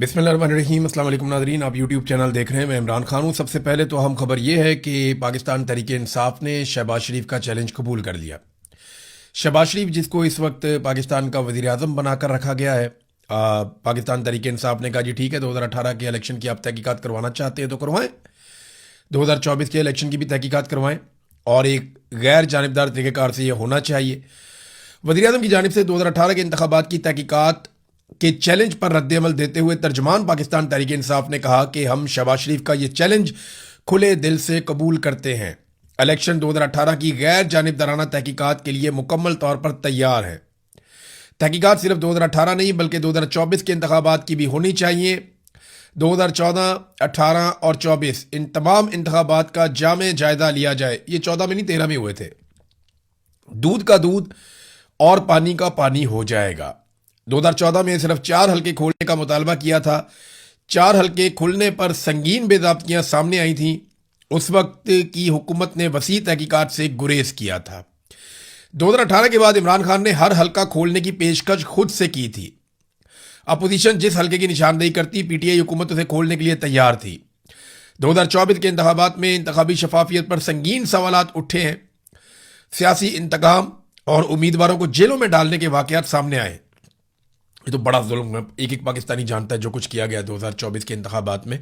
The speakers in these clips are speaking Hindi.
बिस्मिल्लाहिर्रहमानिर्रहीम। अस्सलाम वालेकुम नाज़रीन, आप यूट्यूब चैनल देख रहे हैं। मैं इमरान खान हूँ। सबसे पहले तो अहम खबर ये है कि पाकिस्तान तहरीक इंसाफ ने शहबाज शरीफ का चैलेंज कबूल कर लिया। शहबाज शरीफ जिसको इस वक्त पाकिस्तान का वज़ीर आज़म बनाकर रखा गया है, पाकिस्तान तहरीक इंसाफ ने कहा जी ठीक है, 2018 के इलेक्शन की आप तहकीकात करवाना चाहते हैं तो करवाएं, 2024 के इलेक्शन की भी तहकीकात करवाएं, और एक गैर जानिबदार तरीक़ेकार से यह होना चाहिए। वज़ीर आज़म की जानिब से 2018 के इंतखाबात की तहकीकात के चैलेंज पर रद्द-ए-अमल देते हुए तर्जमान पाकिस्तान तहरीक इंसाफ ने कहा कि हम शहबाज शरीफ का ये चैलेंज खुले दिल से कबूल करते हैं। इलेक्शन 2018 की गैर जानिबदाराना तहकीकात के लिए मुकम्मल तौर पर तैयार है। तहकीकात सिर्फ 2018 नहीं बल्कि 2024 के इंतखाबात की भी होनी चाहिए। 2014, 18 और 24 इन तमाम इंतखाबात का जामे जायजा लिया जाए। ये 14 में नहीं 13 में हुए थे। दूध का दूध और पानी का पानी हो जाएगा। 2014 में सिर्फ 4 हल्के खोलने का मुतालबा किया था। 4 हल्के खुलने पर संगीन बेज़ाब्तियां सामने आई थीं। उस वक्त की हुकूमत ने वसी तहकीकात से गुरेज किया था। 2018 के बाद इमरान खान ने हर हल्का खोलने की पेशकश खुद से की थी। अपोजिशन जिस हल्के की निशानदेही करती, पीटीआई हुकूमत उसे खोलने के लिए तैयार थी। 2024 के इंतखाबात में इंतखाबी शफाफियत पर संगीन सवालात उठे हैं। सियासी इंतकाम और उम्मीदवारों को जेलों में डालने के वाकयात सामने आए। ये तो बड़ा जुल्म है। एक एक पाकिस्तानी जानता है जो कुछ किया गया 2024 के इंतखाबात में।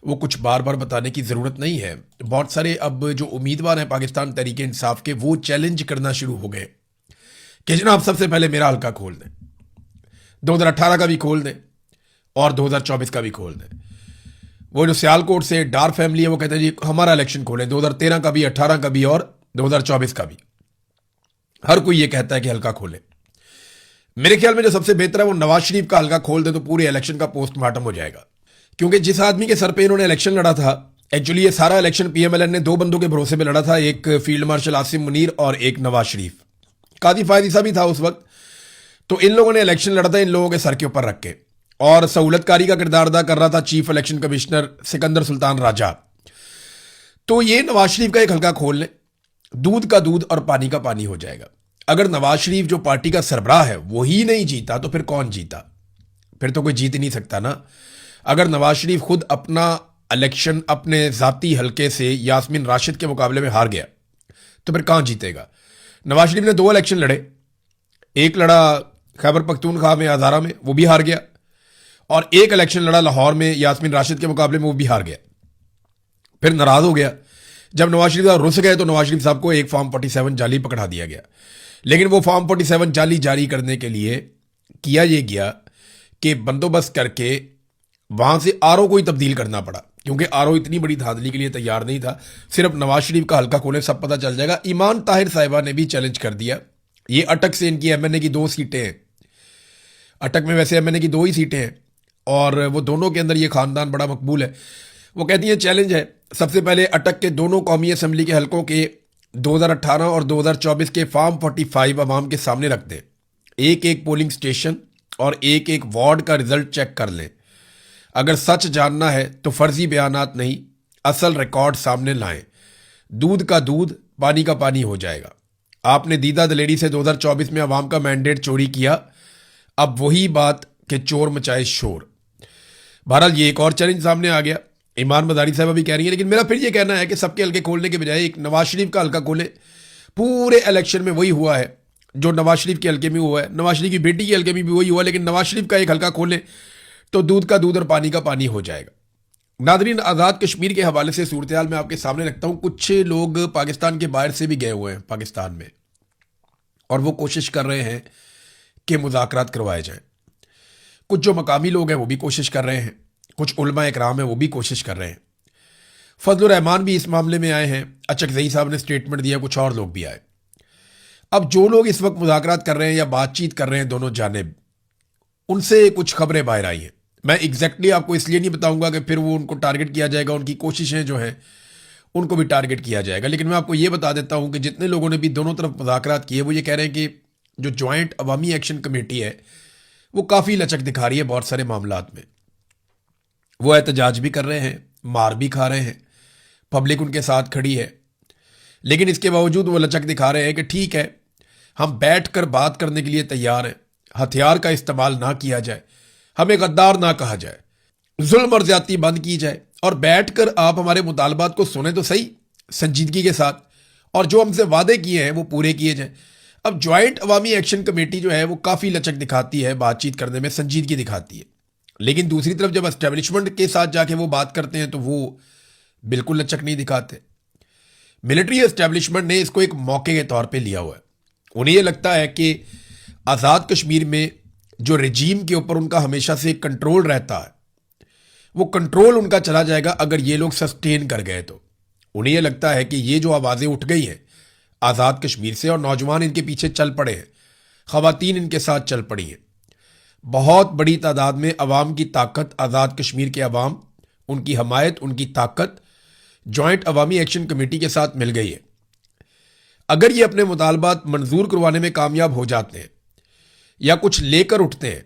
वो कुछ बार बार बताने की ज़रूरत नहीं है। बहुत सारे अब जो उम्मीदवार हैं पाकिस्तान तहरीक इंसाफ के, वो चैलेंज करना शुरू हो गए कि जनाब सबसे पहले मेरा हल्का खोल दें, 2018 का भी खोल दें और 2024 का भी खोल दें। वो जो सियालकोट से डार फैमिली है वो कहते हैं जी हमारा इलेक्शन खोलें, 2013 का भी, 18 का भी और 2024 का भी। हर कोई ये कहता है कि हल्का खोलें। मेरे ख्याल में जो सबसे बेहतर है वो नवाज शरीफ का हल्का खोल दे तो पूरे इलेक्शन का पोस्टमार्टम हो जाएगा। क्योंकि जिस आदमी के सर पे इन्होंने इलेक्शन लड़ा था, एक्चुअली ये सारा इलेक्शन पीएमएलएन ने 2 बंदों के भरोसे पे लड़ा था, एक फील्ड मार्शल आसिम मुनीर और एक नवाज शरीफ। कादी फायद ईसा भी था उस वक्त। तो इन लोगों ने इलेक्शन लड़ा था इन लोगों के सर के ऊपर रख के, और सहूलतकारी का किरदार अदा कर रहा था chief election commissioner Sikandar Sultan Raja. तो ये नवाज शरीफ का एक हल्का खोल लें, दूध का दूध और पानी का पानी हो जाएगा। अगर नवाज शरीफ जो पार्टी का सरबराह है वही नहीं जीता तो फिर कौन जीता? फिर तो कोई जीत नहीं सकता ना। अगर नवाज शरीफ खुद अपना इलेक्शन अपने जाती हल्के से यास्मीन राशिद के मुकाबले में हार गया तो फिर कहां जीतेगा? नवाज शरीफ ने 2 इलेक्शन लड़े, एक लड़ा खैबर पख्तूनख्वा में हज़ारा में, वो भी हार गया, और एक इलेक्शन लड़ा लाहौर में यास्मीन राशिद के मुकाबले में, वो भी हार गया। फिर नाराज हो गया। जब नवाज शरीफ साहब रुस गए तो नवाज शरीफ साहब को एक फॉर्म 47 जाली पकड़ा दिया गया। लेकिन वो फॉर्म 47 जाली जारी करने के लिए किया ये गया कि बंदोबस्त करके वहां से आरओ को ही तब्दील करना पड़ा, क्योंकि आरओ इतनी बड़ी धांधली के लिए तैयार नहीं था। सिर्फ नवाज शरीफ का हल्का खोले सब पता चल जाएगा। ईमान ताहिर साहिबा ने भी चैलेंज कर दिया। ये अटक से इनकी एमएनए की 2 सीटें हैं। अटक में वैसे एमएनए की 2 ही सीटें हैं और वो दोनों के अंदर ये खानदान बड़ा मकबूल है। वो कहती है चैलेंज है, सबसे पहले अटक के दोनों कौमी असम्बली के हल्कों के 2018 और 2024 के फॉर्म 45 अवाम के सामने रख दें। एक एक पोलिंग स्टेशन और एक एक वार्ड का रिजल्ट चेक कर लें। अगर सच जानना है तो फर्जी बयानात नहीं, असल रिकॉर्ड सामने लाएं। दूध का दूध, पानी का पानी हो जाएगा। आपने दीदा दलेरी से 2024 में अवाम का मैंडेट चोरी किया, अब वही बात कि चोर मचाए शोर। बहरहाल ये एक और चैलेंज सामने आ गया। ईमान मदारी साहब भी कह रही है, लेकिन मेरा फिर ये कहना है कि सबके हल्के खोलने के बजाय एक नवाज शरीफ का हल्का खोले। पूरे इलेक्शन में वही हुआ है जो नवाज शरीफ के हल्के में हुआ है, नवाज शरीफ की बेटी के हल्के में भी वही हुआ, लेकिन नवाज शरीफ का एक हल्का खोले तो दूध का दूध और पानी का पानी हो जाएगा। नादरीन, आज़ाद कश्मीर के हवाले से सूरत हाल मैं आपके सामने रखता हूँ। कुछ लोग पाकिस्तान के बाहर से भी गए हुए हैं पाकिस्तान में, और वो कोशिश कर रहे हैं कि मुज़ाकरात करवाए जाएं। कुछ जो मकामी लोग हैं वो भी कोशिश कर रहे हैं, कुछ उलमा इकराम है वो भी कोशिश कर रहे हैं। फजल रहमान भी इस मामले में आए हैं, अचकज़ई साहब ने स्टेटमेंट दिया, कुछ और लोग भी आए। अब जो लोग इस वक्त मुज़ाकरात कर रहे हैं या बातचीत कर रहे हैं दोनों जानिब, उनसे कुछ खबरें बाहर आई हैं। मैं एग्जैक्टली आपको इसलिए नहीं बताऊंगा कि फिर वो उनको टारगेट किया जाएगा, उनकी कोशिशें जो हैं उनको भी टारगेट किया जाएगा। लेकिन मैं आपको ये बता देता हूं कि जितने लोगों ने भी दोनों तरफ मुज़ाकरात किए वो ये कह रहे हैं कि जो जॉइंट अवामी एक्शन कमेटी है वो काफ़ी लचक दिखा रही है बहुत सारे मामलात में। वो एहतजाज भी कर रहे हैं, मार भी खा रहे हैं, पब्लिक उनके साथ खड़ी है, लेकिन इसके बावजूद वो लचक दिखा रहे हैं कि ठीक है हम बैठ कर बात करने के लिए तैयार हैं, हथियार का इस्तेमाल ना किया जाए। हमें गद्दार ना कहा जाए, जुल्म और ज्यादती बंद की जाए और बैठकर आप हमारे मुतालबात को सुने तो सही संजीदगी के साथ, और जो हमसे वादे किए हैं वो पूरे किए जाएं। अब ज्वाइंट अवामी एक्शन कमेटी जो है वो काफ़ी लचक दिखाती है, बातचीत करने में संजीदगी दिखाती है, लेकिन दूसरी तरफ जब एस्टेब्लिशमेंट के साथ जाके वो बात करते हैं तो वो बिल्कुल लचक नहीं दिखाते। मिलिट्री एस्टेब्लिशमेंट ने इसको एक मौके के तौर पे लिया हुआ है। उन्हें ये लगता है कि आज़ाद कश्मीर में जो रजीम के ऊपर उनका हमेशा से कंट्रोल रहता है वो कंट्रोल उनका चला जाएगा अगर ये लोग सस्टेन कर गए तो। उन्हें यह लगता है कि ये जो आवाज़ें उठ गई हैं आज़ाद कश्मीर से और नौजवान इनके पीछे चल पड़े हैं, ख़वातीन इनके साथ चल पड़ी हैं, बहुत बड़ी तादाद में अवाम की ताकत, आज़ाद कश्मीर के अवाम, उनकी हमायत, उनकी ताकत जॉइंट अवामी एक्शन कमेटी के साथ मिल गई है। अगर ये अपने मुतालबात मंजूर करवाने में कामयाब हो जाते हैं या कुछ लेकर उठते हैं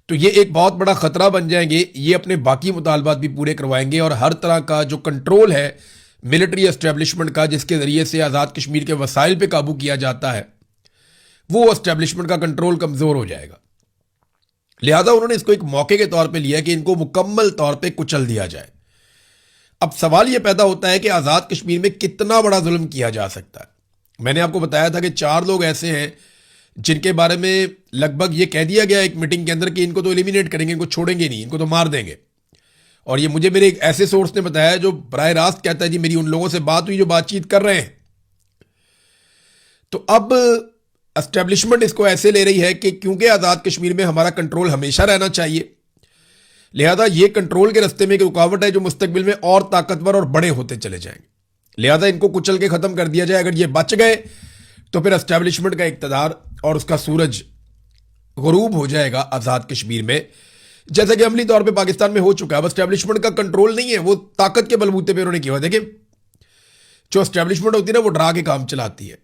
तो ये एक बहुत बड़ा ख़तरा बन जाएंगे। ये अपने बाकी मुतालबात भी पूरे करवाएंगे और हर तरह का जो कंट्रोल है मिलिट्री एस्टेब्लिशमेंट का, जिसके ज़रिए से आज़ाद कश्मीर के वसाइल पे काबू किया जाता है, वो एस्टेब्लिशमेंट का कंट्रोल कमज़ोर हो जाएगा। लिहाजा उन्होंने इसको एक मौके के तौर पे लिया कि इनको मुकम्मल तौर पे कुचल दिया जाए। अब सवाल यह पैदा होता है कि आज़ाद कश्मीर में कितना बड़ा जुल्म किया जा सकता है। मैंने आपको बताया था कि 4 लोग ऐसे हैं जिनके बारे में लगभग ये कह दिया गया एक मीटिंग के अंदर कि इनको तो एलिमिनेट करेंगे, इनको छोड़ेंगे नहीं, इनको तो मार देंगे। और ये मुझे मेरे एक ऐसे सोर्स ने बताया जो बराह रास्त कहता है जी मेरी उन लोगों से बात हुई जो बातचीत कर रहे हैं। तो अब एस्टेब्लिशमेंट इसको ऐसे ले रही है कि क्योंकि आज़ाद कश्मीर में हमारा कंट्रोल हमेशा रहना चाहिए, लिहाजा ये कंट्रोल के रास्ते में एक रुकावट है जो मुस्तकबिल में और ताकतवर और बड़े होते चले जाएंगे, लिहाजा इनको कुचल के ख़त्म कर दिया जाए। अगर ये बच गए तो फिर एस्टेब्लिशमेंट का इक़्तिदार और उसका सूरज गुरूब हो जाएगा आज़ाद कश्मीर में, जैसा कि अमली तौर पे पाकिस्तान में हो चुका है। अब एस्टेब्लिशमेंट का कंट्रोल नहीं है, वो ताकत के बलबूते पे उन्होंने किया। देखिए जो एस्टेब्लिशमेंट होती है ना वो डरा के काम चलाती है,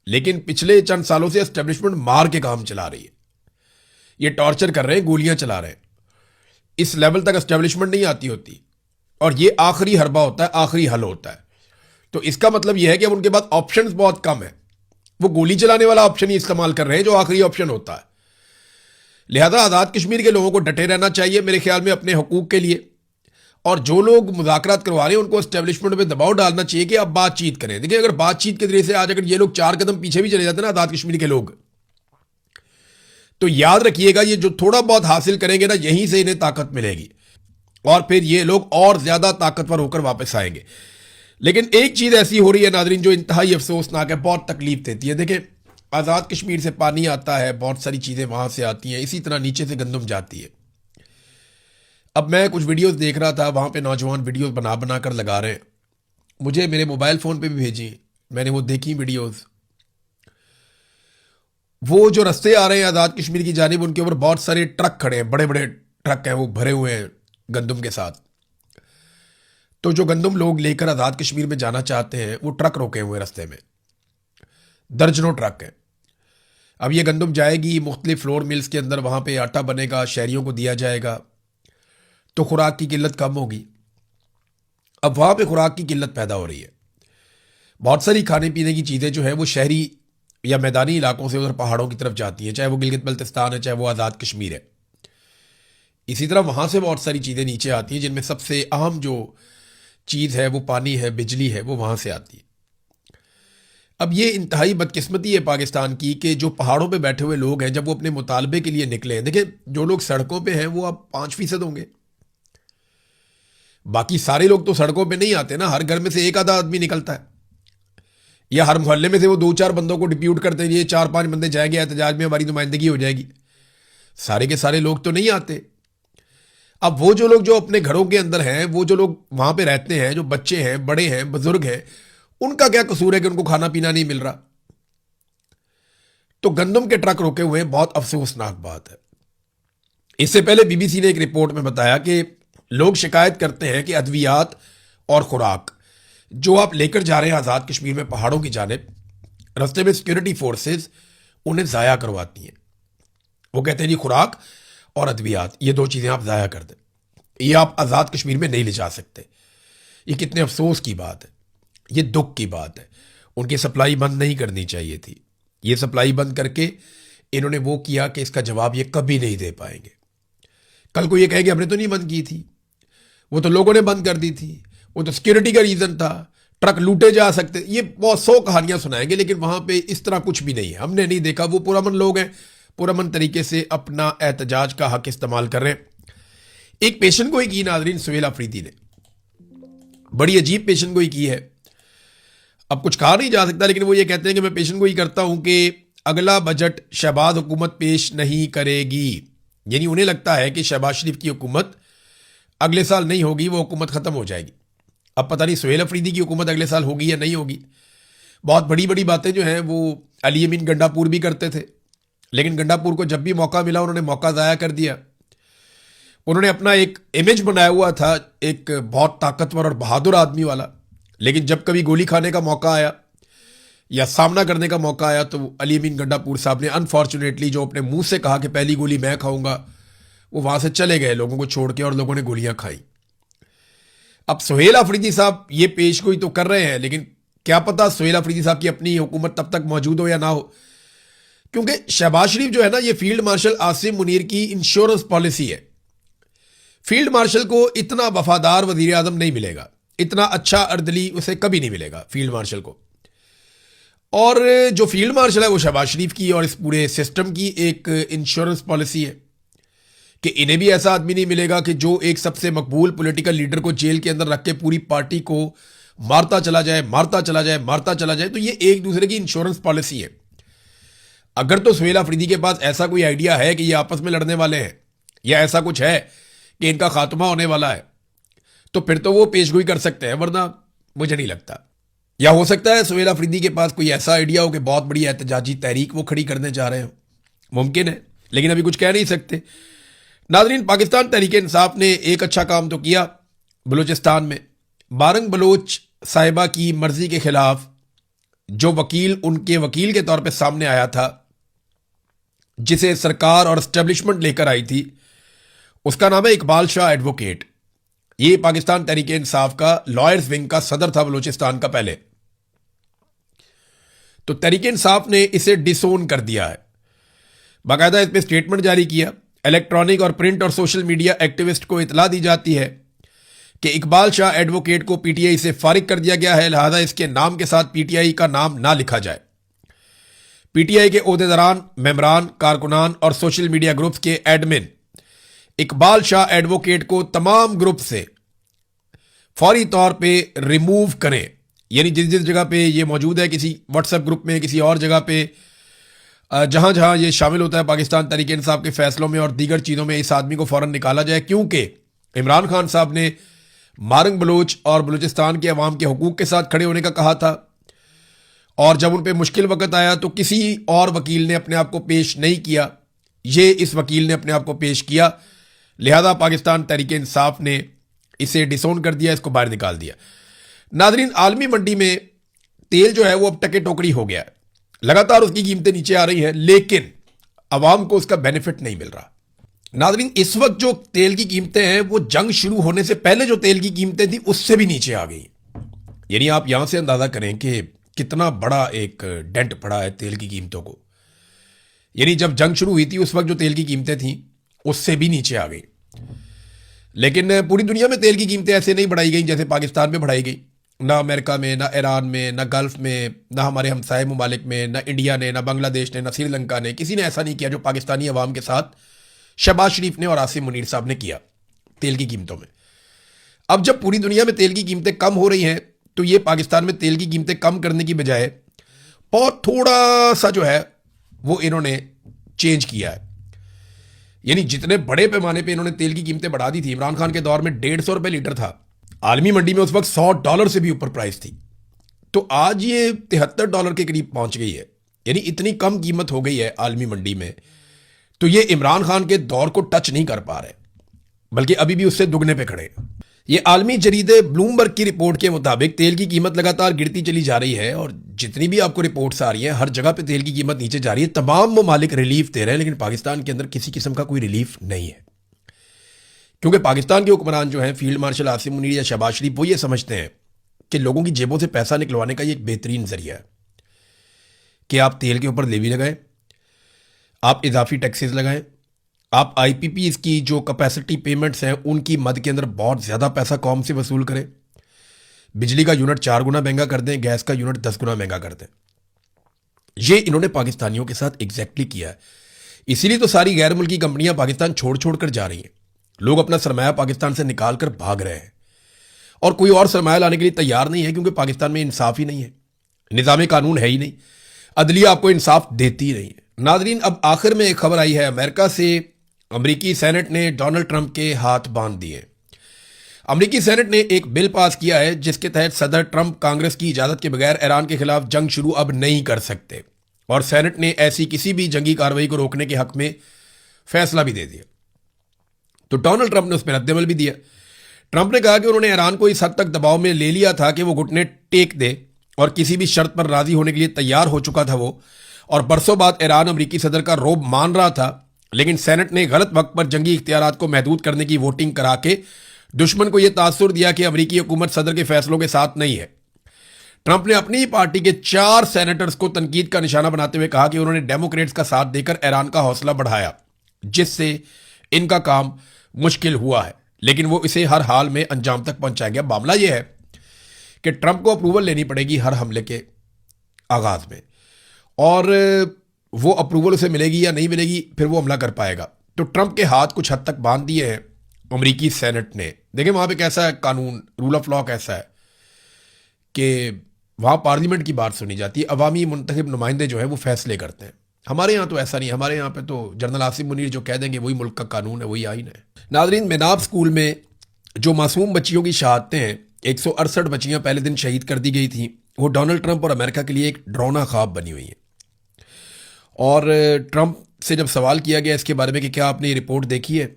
लेकिन पिछले चंद सालों से एस्टेब्लिशमेंट मार के काम चला रही है। ये टॉर्चर कर रहे हैं, गोलियां चला रहे हैं। इस लेवल तक एस्टेब्लिशमेंट नहीं आती होती और ये आखिरी हरबा होता है, आखिरी हल होता है। तो इसका मतलब यह है कि अब उनके पास ऑप्शंस बहुत कम है, वो गोली चलाने वाला ऑप्शन ही इस्तेमाल कर रहे हैं जो आखिरी ऑप्शन होता है। लिहाजा आज़ाद कश्मीर के लोगों को डटे रहना चाहिए मेरे ख्याल में अपने हकूक के लिए, और जो लोग मुज़ाकरात करवा रहे हैं उनको एस्टेब्लिशमेंट पे दबाव डालना चाहिए कि अब बातचीत करें। देखिए अगर बातचीत के जरिए से आज अगर ये लोग 4 कदम पीछे भी चले जाते हैं ना आज़ाद कश्मीर के लोग, तो याद रखिएगा ये जो थोड़ा बहुत हासिल करेंगे ना यहीं से इन्हें ताकत मिलेगी और फिर ये लोग और ज़्यादा ताकतवर होकर वापस आएंगे। लेकिन एक चीज़ ऐसी हो रही है नादरीन जो इंतहाई अफसोसनाक है, बहुत तकलीफ देती है। देखें आज़ाद कश्मीर से पानी आता है, बहुत सारी चीज़ें वहाँ से आती हैं, इसी तरह नीचे से गंदम जाती है। अब मैं कुछ वीडियोस देख रहा था, वहाँ पे नौजवान वीडियोस बना बना कर लगा रहे हैं, मुझे मेरे मोबाइल फ़ोन पे भी भेजी, मैंने वो देखी वीडियोस। वो जो रास्ते आ रहे हैं आज़ाद कश्मीर की जानिब, उनके ऊपर बहुत सारे ट्रक खड़े हैं, बड़े बड़े ट्रक हैं, वो भरे हुए हैं गंदम के साथ। तो जो गंदम लोग लेकर आज़ाद कश्मीर में जाना चाहते हैं वो ट्रक रोके हुए रास्ते में, दर्जनों ट्रक हैं। अब ये गंदम जाएगी मुख्तलिफ फ्लोर मिल्स के अंदर, वहाँ पे आटा बनेगा, शहरियों को दिया जाएगा, तो खुराक की किल्लत कम होगी। अब वहाँ पे खुराक की किल्लत पैदा हो रही है। बहुत सारी खाने पीने की चीज़ें जो है वो शहरी या मैदानी इलाकों से उधर पहाड़ों की तरफ जाती हैं, चाहे वो गिलगित बल्तिस्तान है, चाहे वो आज़ाद कश्मीर है। इसी तरह वहाँ से बहुत सारी चीज़ें नीचे आती हैं, जिनमें सबसे अहम जो चीज़ है वो पानी है, बिजली है, वो वहाँ से आती है। अब ये इंतहाई बदकिस्मती है पाकिस्तान की कि जो पहाड़ों पे बैठे हुए लोग हैं जब वो अपने मुतालबे के लिए निकले हैं, देखिए जो लोग सड़कों पे हैं वो अब 5% होंगे, बाकी सारे लोग तो सड़कों पे नहीं आते ना, हर घर में से एक आधा आदमी निकलता है, या हर मोहल्ले में से वो 2-4 बंदों को डिप्यूट करते हैं, ये 4-5 बंदे जाएंगे एहतजाज में, हमारी नुमाइंदगी हो जाएगी। सारे के सारे लोग तो नहीं आते। अब वो जो लोग जो अपने घरों के अंदर हैं, वो जो लोग वहाँ पे रहते हैं, जो बच्चे हैं, बड़े हैं, बुजुर्ग हैं, उनका क्या कसूर है कि उनको खाना पीना नहीं मिल रहा? तो गंदम के ट्रक रोके हुए, बहुत अफसोसनाक बात है। इससे पहले बीबीसी ने एक रिपोर्ट में बताया कि लोग शिकायत करते हैं कि अद्वियात और खुराक जो आप लेकर जा रहे हैं आज़ाद कश्मीर में पहाड़ों की जानिब, रास्ते में सिक्योरिटी फोर्सेस उन्हें ज़ाया करवाती हैं। वो कहते हैं जी खुराक और अद्वियात ये 2 चीज़ें आप ज़ाया कर दें, ये आप आज़ाद कश्मीर में नहीं ले जा सकते। ये कितने अफसोस की बात है, ये दुख की बात है। उनकी सप्लाई बंद नहीं करनी चाहिए थी। ये सप्लाई बंद करके इन्होंने वो किया कि इसका जवाब ये कभी नहीं दे पाएंगे। कल को ये कहे कि हमने तो नहीं बंद की थी, वो तो लोगों ने बंद कर दी थी, वो तो सिक्योरिटी का रीजन था, ट्रक लूटे जा सकते, ये बहुत 100 कहानियां सुनाएंगे, लेकिन वहां पे इस तरह कुछ भी नहीं है। हमने नहीं देखा। वो पुरअमन लोग हैं, पुरअमन तरीके से अपना एहतजाज का हक इस्तेमाल कर रहे हैं। एक पेशन गोई की नाजरीन सुहेल अफरीदी ने, बड़ी अजीब पेशन गोई की है। अब कुछ कहा नहीं जा सकता, लेकिन वो ये कहते हैं कि मैं पेशन गोई करता हूं कि अगला बजट शहबाज हुकूमत पेश नहीं करेगी। यानी उन्हें लगता है कि शहबाज शरीफ की हुकूमत अगले साल नहीं होगी, वो हुकूमत खत्म हो जाएगी। अब पता नहीं सुहेल अफरीदी की हुकूमत अगले साल होगी या नहीं होगी। बहुत बड़ी बड़ी बातें जो हैं वो अली अमीन गंडापुर भी करते थे, लेकिन गंडापुर को जब भी मौका मिला उन्होंने मौका ज़ाया कर दिया। उन्होंने अपना एक इमेज बनाया हुआ था, एक बहुत ताकतवर और बहादुर आदमी वाला, लेकिन जब कभी गोली खाने का मौका आया या सामना करने का मौका आया तो अली अमीन गंडापुर साहब ने अनफॉर्चुनेटली जो अपने मुंह से कहा कि पहली गोली मैं खाऊंगा, वो वहां से चले गए लोगों को छोड़ के, और लोगों ने गोलियां खाई। अब सुहेल अफरीदी साहब ये पेशगोई तो कर रहे हैं, लेकिन क्या पता सुहेल अफरीदी साहब की अपनी हुकूमत तब तक मौजूद हो या ना हो, क्योंकि शहबाज शरीफ जो है ना, ये फील्ड मार्शल आसिम मुनीर की इंश्योरेंस पॉलिसी है। फील्ड मार्शल को इतना वफादार वजीर आजम नहीं मिलेगा, इतना अच्छा अर्दली उसे कभी नहीं मिलेगा फील्ड मार्शल को। और जो फील्ड मार्शल है वो शहबाज शरीफ की और इस पूरे सिस्टम की एक इंश्योरेंस पॉलिसी है कि इन्हें भी ऐसा आदमी नहीं मिलेगा कि जो एक सबसे मकबूल पॉलिटिकल लीडर को जेल के अंदर रख के पूरी पार्टी को मारता चला जाए, मारता चला जाए, मारता चला जाए। तो ये एक दूसरे की इंश्योरेंस पॉलिसी है। अगर तो सुहेल अफरीदी के पास ऐसा कोई आइडिया है कि ये आपस में लड़ने वाले हैं, या ऐसा कुछ है कि इनका खात्मा होने वाला है, तो फिर तो वो पेशगोई कर सकते हैं, वरना मुझे नहीं लगता। या हो सकता है सुहेल अफरीदी के पास कोई ऐसा आइडिया हो कि बहुत बड़ी एहतजाजी तहरीक वो खड़ी करने जा रहे हो, मुमकिन है, लेकिन अभी कुछ कह नहीं सकते। नाज़रीन, पाकिस्तान तहरीक इंसाफ ने एक अच्छा काम तो किया बलूचिस्तान में। बारंग बलोच साहिबा की मर्जी के खिलाफ जो वकील उनके वकील के तौर पे सामने आया था, जिसे सरकार और एस्टेब्लिशमेंट लेकर आई थी, उसका नाम है इकबाल शाह एडवोकेट। ये पाकिस्तान तहरीक इंसाफ का लॉयर्स विंग का सदर था बलूचिस्तान का पहले। तो तहरीक इंसाफ ने इसे डिसोन कर दिया है, बाकायदा इस पर स्टेटमेंट जारी किया। इलेक्ट्रॉनिक और प्रिंट और सोशल मीडिया एक्टिविस्ट को इतला दी जाती है कि इकबाल शाह एडवोकेट को पीटीआई से फारिग कर दिया गया है, लिहाजा इसके नाम के साथ पीटीआई का नाम ना लिखा जाए। पीटीआई के ओहदेदारान, मेंबरान, कारकुनान और सोशल मीडिया ग्रुप्स के एडमिन इकबाल शाह एडवोकेट को तमाम ग्रुप से फौरी तौर पे रिमूव करें। यानी जिस जिस जगह पे ये मौजूद है, किसी व्हाट्सएप ग्रुप में, किसी और जगह पे, जहां जहां ये शामिल होता है पाकिस्तान तहरीक इंसाफ के फैसलों में और दीगर चीज़ों में, इस आदमी को फौरन निकाला जाए। क्योंकि इमरान खान साहब ने मारंग बलोच और बलूचिस्तान के अवाम के हकूक़ के साथ खड़े होने का कहा था, और जब उन पर मुश्किल वक्त आया तो किसी और वकील ने अपने आप को पेश नहीं किया, ये इस वकील ने अपने आप को पेश किया। लिहाजा पाकिस्तान तहरीक इंसाफ ने इसे डिसोन कर दिया, इसको बाहर निकाल दिया। नाजरीन, आलमी मंडी में तेल जो है वो अब टके टोकरी हो गया है, लगातार उसकी कीमतें नीचे आ रही हैं, लेकिन अवाम को उसका बेनिफिट नहीं मिल रहा। नाजरीन, इस वक्त जो तेल की कीमतें हैं वो जंग शुरू होने से पहले जो तेल की कीमतें थी उससे भी नीचे आ गई। यानी आप यहां से अंदाजा करें कि कितना बड़ा एक डेंट पड़ा है तेल की कीमतों को। यानी जब जंग शुरू हुई थी उस वक्त जो तेल की कीमतें थी उससे भी नीचे आ गई। लेकिन पूरी दुनिया में तेल की कीमतें ऐसे नहीं बढ़ाई गई जैसे पाकिस्तान में बढ़ाई गई। ना अमेरिका में, ना ईरान में, ना गल्फ में, ना हमारे हमसाये ममालिक में, ना इंडिया ने, ना बांग्लादेश ने, ना श्रीलंका ने, किसी ने ऐसा नहीं किया जो पाकिस्तानी अवाम के साथ शहबाज शरीफ ने और आसिम मुनीर साहब ने किया तेल की कीमतों में। अब जब पूरी दुनिया में तेल की कीमतें कम हो रही हैं तो ये पाकिस्तान में तेल की कीमतें कम करने की बजाय बहुत थोड़ा सा जो है वो इन्होंने चेंज किया है। यानी जितने बड़े पैमाने पे इन्होंने तेल की कीमतें बढ़ा दी थी, इमरान खान के दौर में 150 रुपए लीटर था, आलमी मंडी में उस वक्त $100 से भी ऊपर प्राइस थी, तो आज ये $73 के करीब पहुंच गई है। यानी इतनी कम कीमत हो गई है आलमी मंडी में, तो ये इमरान खान के दौर को टच नहीं कर पा रहे, बल्कि अभी भी उससे दुगने पे खड़े हैं। ये आलमी जरीदे ब्लूमबर्ग की रिपोर्ट के मुताबिक तेल की कीमत लगातार गिरती चली जा रही है, और जितनी भी आपको रिपोर्ट्स आ रही हैं हर जगह पे तेल की कीमत नीचे जा रही है। तमाम ममालिक रिलीफ दे रहे हैं, लेकिन पाकिस्तान के अंदर किसी किस्म का कोई रिलीफ नहीं है, क्योंकि पाकिस्तान के हुक्मरान जो हैं, फील्ड मार्शल आसिम मुनीर या शहबाज शरीफ, वो ये समझते हैं कि लोगों की जेबों से पैसा निकलवाने का ये एक बेहतरीन जरिया है कि आप तेल के ऊपर लेवी लगाएं, आप इजाफी टैक्सेस लगाएं, आप आईपीपीज की जो कैपेसिटी पेमेंट्स हैं उनकी मद के अंदर बहुत ज़्यादा पैसा कौम से वसूल करें, बिजली का यूनिट 4 गुना महंगा कर दें, गैस का यूनिट 10 गुना महंगा कर दें। ये इन्होंने पाकिस्तानियों के साथ एग्जैक्टली किया है। इसीलिए तो सारी गैर मुल्की कंपनियां पाकिस्तान छोड़ छोड़ कर जा रही हैं। लोग अपना सरमाया पाकिस्तान से निकाल कर भाग रहे हैं और कोई और सरमाया लाने के लिए तैयार नहीं है, क्योंकि पाकिस्तान में इंसाफ ही नहीं है, निज़ाम कानून है ही नहीं, अदलिया आपको इंसाफ देती ही नहीं है। नाजरीन, अब आखिर में एक खबर आई है अमेरिका से। अमरीकी सेनेट ने डोनाल्ड ट्रंप के हाथ बांध दिए। अमरीकी सेनेट ने एक बिल पास किया है जिसके तहत सदर ट्रंप कांग्रेस की इजाजत के बगैर ईरान के खिलाफ जंग शुरू अब नहीं कर सकते, और सेनेट ने ऐसी किसी भी जंगी कार्रवाई को रोकने के हक में फैसला भी दे दिया। तो डोनाल्ड ट्रंप ने उस पर रद्दमल भी दिया। ट्रंप ने कहा कि उन्होंने ईरान को इस हद तक दबाव में ले लिया था कि वो घुटने टेक दे और किसी भी शर्त पर राजी होने के लिए तैयार हो चुका था वो, और बरसों बाद ईरान अमरीकी सदर का रोब मान रहा था, लेकिन सेनेट ने गलत वक्त पर जंगी इख्तियारात को महदूद करने की वोटिंग करा के दुश्मन को यह तासुर दिया कि अमरीकी हुकूमत सदर के फैसलों के साथ नहीं है। ट्रंप ने अपनी पार्टी के 4 सेनेटर्स को तनकीद का निशाना बनाते हुए कहा कि उन्होंने डेमोक्रेट्स का साथ देकर ईरान का हौसला बढ़ाया, जिससे इनका काम मुश्किल हुआ है, लेकिन वो इसे हर हाल में अंजाम तक पहुंचाया गया। मामला यह है कि ट्रंप को अप्रूवल लेनी पड़ेगी हर हमले के आगाज में, और वो अप्रूवल उसे मिलेगी या नहीं मिलेगी फिर वो हमला कर पाएगा। तो ट्रंप के हाथ कुछ हद तक बांध दिए हैं अमरीकी सेनेट ने। देखें वहां पे कैसा है कानून, रूल ऑफ लॉ कैसा है कि वहां पार्लियामेंट की बात सुनी जाती है, अवामी मुंतखब नुमाइंदे जो है वो फैसले करते हैं। हमारे यहाँ तो ऐसा नहीं है, हमारे यहाँ पे तो जनरल आसिम मुनीर जो कह देंगे वही मुल्क का कानून है, वही आइन है। नाजरीन, मेनाब स्कूल में जो मासूम बच्चियों की शहादतें हैं, 168 बच्चियां पहले दिन शहीद कर दी गई थी, वो डोनाल्ड ट्रंप और अमेरिका के लिए एक डरावना ख्वाब बनी हुई है। और ट्रंप से जब सवाल किया गया इसके बारे में कि क्या आपने ये रिपोर्ट देखी है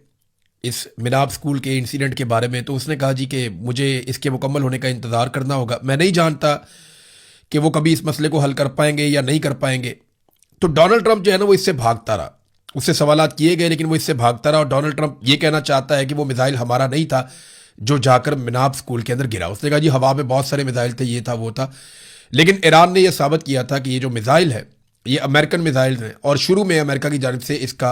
इस मिनाब स्कूल के इंसिडेंट के बारे में, तो उसने कहा जी कि मुझे इसके मुकम्मल होने का इंतज़ार करना होगा, मैं नहीं जानता कि वो कभी इस मसले को हल कर पाएंगे या नहीं कर पाएंगे। तो डोनाल्ड ट्रंप जो है ना वो इससे भागता रहा, उससे सवालात किए गए लेकिन वो इससे भागता रहा, और डोनाल्ड ट्रंप ये कहना चाहता है कि वो मिसाइल हमारा नहीं था जो जाकर मिनाब स्कूल के अंदर गिरा। उसने कहा जी हवा में बहुत सारे मिसाइल थे, ये था वो था, लेकिन ईरान ने यह साबित किया था कि ये जो मिसाइल है ये अमेरिकन मिसाइल हैं, और शुरू में अमेरिका की जानिब से इसका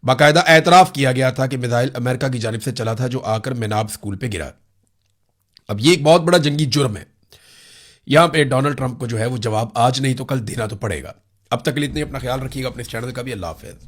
बाकायदा एतराफ़ किया गया था कि मिसाइल अमेरिका की जानिब से चला था जो आकर मिनाब स्कूल पे गिरा। अब ये एक बहुत बड़ा जंगी जुर्म है, यहां पे डोनाल्ड ट्रंप को जो है वो जवाब आज नहीं तो कल देना तो पड़ेगा। अब तक के लिए इतने, अपना ख्याल रखिएगा, अपने इस चैनल का भी। अल्लाह हाफ़िज़।